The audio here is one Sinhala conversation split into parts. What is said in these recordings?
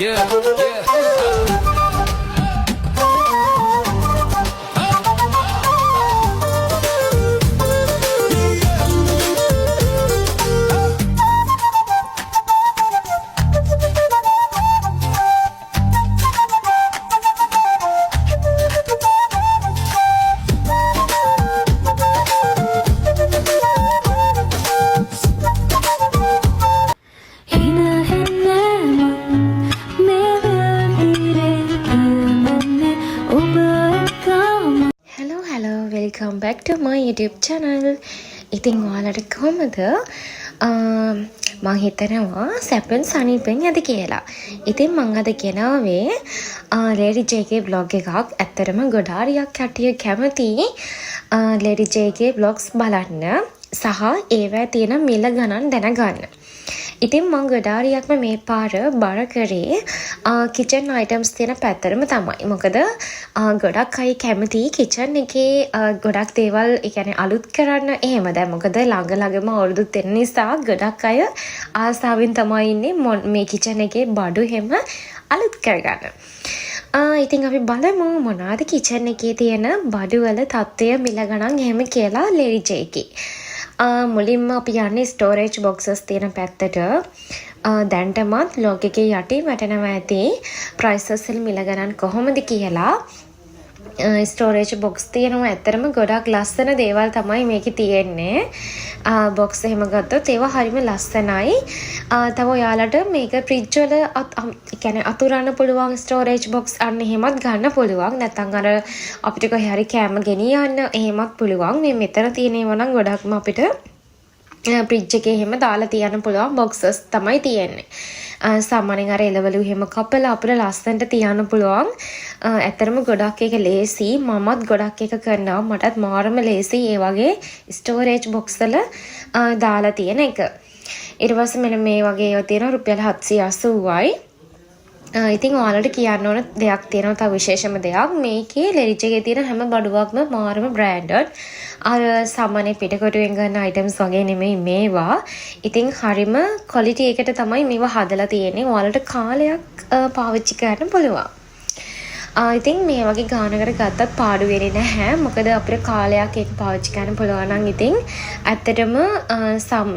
Yeah, yeah. Hello, welcome back to my YouTube channel. ඉතින් ඔයාලට කොහමද? මම හිතනවා සැපෙන් සනීපෙන් ඇති කියලා. ඉතින් මම අද ගෙනාවේ ලේඩි ජේගේ vlog එකක්. ඇත්තටම ගොඩාරියක් කට්ටිය කැමති ලේඩි ජේගේ vlogs බලන්න සහ ඒවැ තියෙන මිල ගණන් දැනගන්න. ඉතින් මං ගොඩාරියක්ම මේ පාර බර කරේ කිචන් අයිටම්ස් තියෙන පැත්තරම තමයි. මොකද ගොඩක් අය කැමති කිචන් එකේ ගොඩක් දේවල් ඒ කියන්නේ අලුත් කරන්න එහෙම. දැන් මොකද ළඟම අවුරුදු දෙන්න නිසා ගොඩක් අය ආසාවෙන් තමයි ඉන්නේ මේ කිචන් එකේ බඩු හැම අලුත් කරගන්න. ඉතින් අපි බලමු මොනවාද කිචන් එකේ තියෙන බඩු වල තත්ත්වය මිල ගණන් එහෙම කියලා ලේඩි ජේකේ. මුලින්ම අපි යන්නේ ස්ටෝරේජ් බොක්සස් තියෙන පැත්තට. දැන්ටමත් ලොග් එකේ යටින් වැටෙනවා ඇති ප්‍රයිසස් වල මිල ගණන් කොහොමද කියලා. ස්ටෝරේජ් බොක්ස් තියෙනවා. ඇත්තටම ගොඩක් ලස්සන දේවල් තමයි මේකේ තියෙන්නේ. බොක්ස් එහෙම ගත්තොත් ඒවා හරිම ලස්සනයි. තව ඔයාලට මේක ෆ්‍රිජ් වල කියන්නේ අතුරන්න පුළුවන් ස්ටෝරේජ් බොක්ස් අන්න එහෙමත් ගන්න පුළුවන්. නැත්නම් අර අපිට කොහේ හරි කැම ගෙනියන්න එහෙමත් පුළුවන්. මේ මෙතන තියෙන ඒවා නම් ගොඩක්ම අපිට ෆ්‍රිජ් එකේ එහෙම දාලා තියන්න පුළුවන් බොක්සස් තමයි තියෙන්නේ. සාමාන්‍යයෙන් අර එළවලු එහෙම කපලා අපිට ලස්සනට තියන්න පුළුවන්. ඇත්තරම ගොඩක් එක ලේසි. මමත් ගොඩක් එක කරනවා. මටත් මාරම ලේසි ඒ වගේ ස්ටෝරේජ් බොක්ස් වල දාලා තියෙන එක. ඊට පස්සේ මෙන්න මේ වගේ ඒවා තියෙනවා රුපියල් 780යි. ඉතින් ඔයාලට කියන්න ඕන දෙයක් තියෙනවා. තව විශේෂම දෙයක් මේකේ ලේඩි ජේගේ තියෙන හැම බඩුවක්ම මාරම බ්‍රෑන්ඩඩ්. අර සාමාන්‍ය පිටකොටුවෙන් ගන්න අයිටම්ස් වගේ නෙමෙයි මේවා. ඉතින් හරිම ක්වොලිටි එකට තමයි මේවා හදලා තියෙන්නේ. ඔයාලට කාලයක් පාවිච්චි කරන්න පුළුවන්. ඉතින් මේ වගේ ගානකට ගත්තත් පාඩු වෙන්නේ නැහැ. මොකද අපිට කාලයක් ඒක පාවිච්චි කරන්න පුළුවන් නම් ඉතින් ඇත්තටම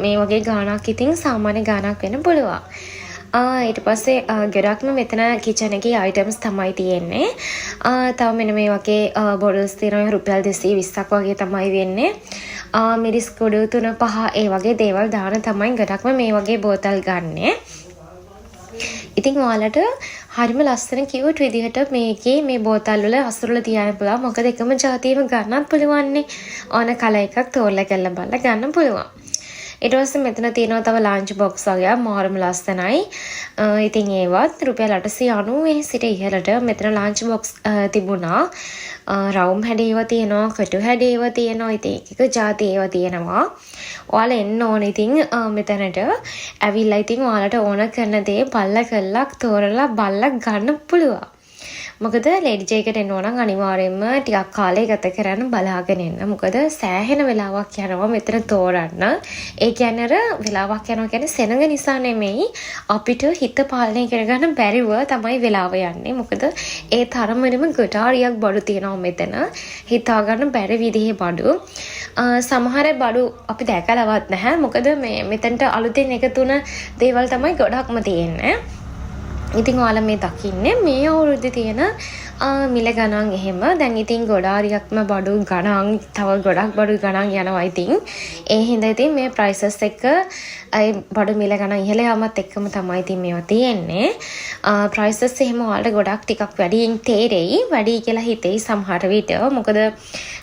මේ වගේ ගානක් ඉතින් සාමාන්‍ය ගානක් වෙන්න පුළුවන්. ඊට පස්සේ ගොඩක්ම මෙතන කිචන් එකේ අයිටම්ස් තමයි තියෙන්නේ. තව මෙන්න මේ වගේ බොටල්ස් තියෙනවා රුපියල් 220ක් වගේ තමයි වෙන්නේ. මිරිස් කුඩු 3-5 ඒ වගේ දේවල් දාන තමයි ගොඩක්ම මේ වගේ බෝතල් ගන්නෙ. ඉතින් ඔයාලට හරිම ලස්සන කියුට් විදිහට මේකේ මේ බෝතල් වල අසුරල තියන්න පුළුවන්. මොකද එකම જાතියෙම ගන්නත් පුළුවන්නේ. ඕන කලර් එකක් තෝරලා කරලා බලලා ගන්න පුළුවන්. ඊට පස්සේ මෙතන තියෙනවා තව ලන්ච් බොක්ස් වගේ මාරම ලස්සනයි. ඉතින් ඒවත් රුපියල් 890 සිට ඉහළට මෙතන ලන්ච් බොක්ස් තිබුණා. රවුම් හැඩේ ඒවා තියෙනවා, කටු හැඩේ ඒවා තියෙනවා. ඉතින් එක જાති ඒවා තියෙනවා. ඔයාලා එන්න ඕනේ ඉතින් මෙතනට. ඇවිල්ලා ඉතින් ඔයාලට ඕන කරන දේ බලලා කරලා තෝරලා බලලා ගන්න පුළුවන්. මොකද ලේඩි ජේකට එන්න ඕන අනිවාර්යයෙන්ම ටිකක් කාලය ගත කරන්න බලාගෙන එන්න. මොකද සෑහෙන වෙලාවක් යනවා මෙතන තෝරන්න. ඒ කියන්නේ අර වෙලාවක් යනවා කියන්නේ සෙනඟ නිසා නෙමෙයි අපිට හිත පාලනය කරගන්න බැරිව තමයි වෙලාව යන්නේ. මොකද ඒ තරමෙම ගොඩාරියක් බඩු තියෙනවා මෙතන. හිතා ගන්න බැරි විදිහේ බඩු. සමහර බඩු අපි දැකලවත් නැහැ. මොකද මේ මෙතනට අලුතෙන් එකතුන දේවල් තමයි ගොඩක්ම තියෙන්නේ. ඉතින් ඔයාලා මේ දකින්නේ මේ අවුරුද්දේ තියෙන මිල ගණන් එහෙම. දැන් ඉතින් ගොඩාරියක්ම බඩු ගණන් තව ගොඩක් බඩු ගණන් යනවා. ඉතින් ඒ හින්දා ඉතින් මේ ප්‍රයිසස් එක බඩු මිල ගණන් ඉහළ යාමත් එක්කම තමයි ඉතින් මේවා තියෙන්නේ. ප්‍රයිසස් එහෙම ඔයාලට ගොඩක් ටිකක් වැඩියෙන් තේරෙයි. වැඩි කියලා හිතෙයි සමහර විට. මොකද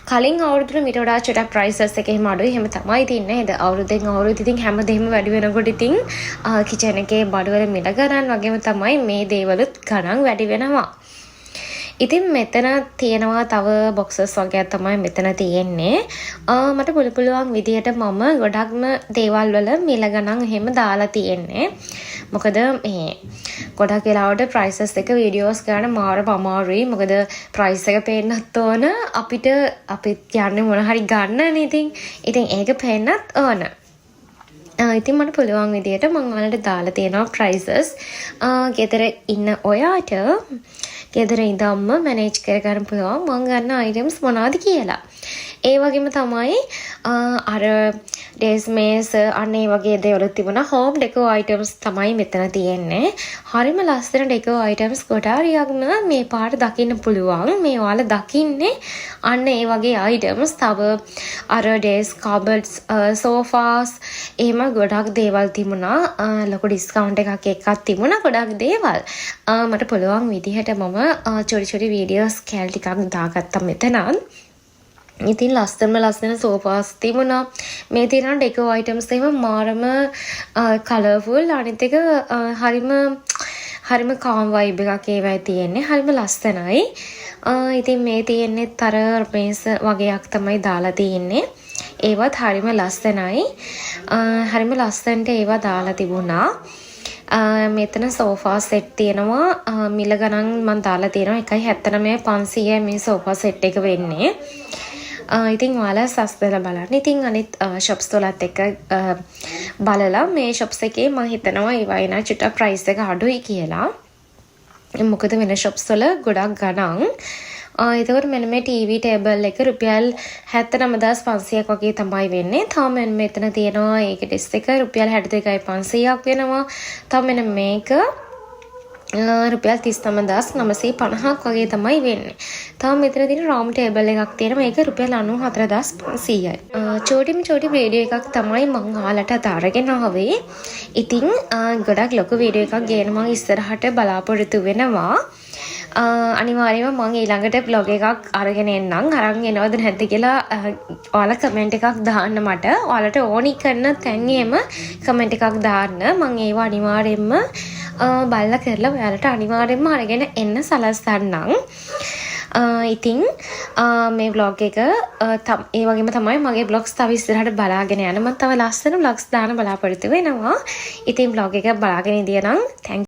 කලින් අවුරුද්දට මීට වඩා චුට්ටක් ප්‍රයිසස් එක එහෙම අඩුයි. එහෙම තමයි තින්නේ. නේද? අවුරුද්දෙන් අවුරුද්ද ඉතින් හැමදේම වැඩි වෙනකොට ඉතින් කිචන් එකේ බඩුවල මිල ගණන් වගේම තමයි මේ දේවලුත් ගණන් වැඩි වෙනවා. ඉතින් මෙතන තියෙනවා තව බොක්සස් වගේ තමයි මෙතන තියෙන්නේ. මට පුළුවන් විදිහට මම ගොඩක්ම දේවල් වල මිල ගණන් එහෙම දාලා තියෙන්නේ. මොකද මේ ගොඩක් වෙලාවට ප්‍රයිසස් එක වීඩියෝස් ගන්න මාරම අමාරුයි. මොකද ප්‍රයිස් එක පේන්නත් ඕන අපිට යන්නේ මොන හරි ගන්නනේ ඉතින් ඒක පේන්නත් ඕන. ඉතින් මට පුළුවන් විදියට මම ඔයාලට දාලා තියෙනවා prices. ගෙදර ඉන්න ඔයාට ගෙදර ඉඳන්ම මැනේජ් කරගන්න පුළුවන් මම ගන්න items මොනවද කියලා. ඒ වගේම තමයි අර ඩේස් මේස් අන්න ඒ වගේ දේවල් තිබුණා. හෝම් ඩෙකෝ items තමයි මෙතන තියෙන්නේ. හරිම ලස්සන ඩෙකෝ items කොටාරියක්ම මේ පාට දකින්න පුළුවන්. මේ ඔයාලා දකින්නේ අන්න ඒ වගේ items. තව අර ඩේස් cupboards sofas එහෙම ගොඩක් දේවල් තිබුණා. ලොකු ඩිස්කවුන්ට් එකක් තිබුණා ගොඩක් දේවල්. මට පුළුවන් විදිහට මම චොටි වීඩියෝස් කැල් ටිකක් දාගත්තා මෙතනත්. ඉතින් ලස්සන සෝෆාස් තිබුණා. මේ තියෙන ඩෙකෝ අයිටම්ස් එහෙම මාරම කලර්ෆුල්. අනිත් එක හරිම කාම් වයිබ් එකක් ඒවයි තියෙන්නේ. හරිම ලස්සනයි. ඉතින් මේ තියෙන්නේ තර මේස් වගේක් තමයි දාලා තියෙන්නේ. ඒවත් හරිම ලස්සනයි. හරිම ලස්සනට ඒවා දාලා තිබුණා. මෙතන සෝෆා සෙට් තියෙනවා. මිල ගණන් මම දාලා තියෙනවා 1.79 මේ සෝෆා සෙට් එක වෙන්නේ. ඉතින් ඔයාලා සස්තලා බලන්න. ඉතින් අනිත් shops වලත් එක්ක බලලා මේ shops එකේ මම හිතනවා ඒ වයින් චුට්ටක් price එක අඩුයි කියලා. මොකද වෙන shops වල ගොඩක් ගණන්. එතකොට මෙන්න මේ TV table එක රුපියල් 79500ක් වගේ තමයි වෙන්නේ. තාම මෙතන තියෙනවා ඒකේ ඩිස් එක රුපියල් 62500ක් වෙනවා. තාම මෙන්න මේක රුපියල් 39950ක් වගේ තමයි වෙන්නේ. තාම මෙතන තියෙන රවුම් ටේබල් එකක් තියෙනවා. ඒක රුපියල් 94500යි. චෝටි වීඩියෝ එකක් තමයි මම ඔයාලට අරගෙන ආවේ. ඉතින් ගොඩක් ලොකු වීඩියෝ එකක් ගේන මම ඉස්සරහට බලාපොරොත්තු වෙනවා. අනිවාර්යයෙන්ම මම ඊළඟට vlog එකක් අරගෙන එන්නම්. අරන් එනවද නැද්ද කියලා ඔයාලා කමෙන්ට් එකක් දාන්න මට. ඔයාලට ඕනි කරන තැන් එහෙම කමෙන්ට් එකක් දාන්න. මම ඒව අනිවාර්යයෙන්ම බලලා කරලා ඔයාලට අනිවාර්යයෙන්ම අරගෙන එන්න සලස්වන්නම්. ඉතින් මේ vlog එක ඒ වගේම තමයි මගේ vlogs තව ඉස්සරහට බලාගෙන යන්න. මම තව ලස්සන vlogs දාන්න බලාපොරොත්තු වෙනවා. ඉතින් vlog එක බලාගෙන ඉඳියනම්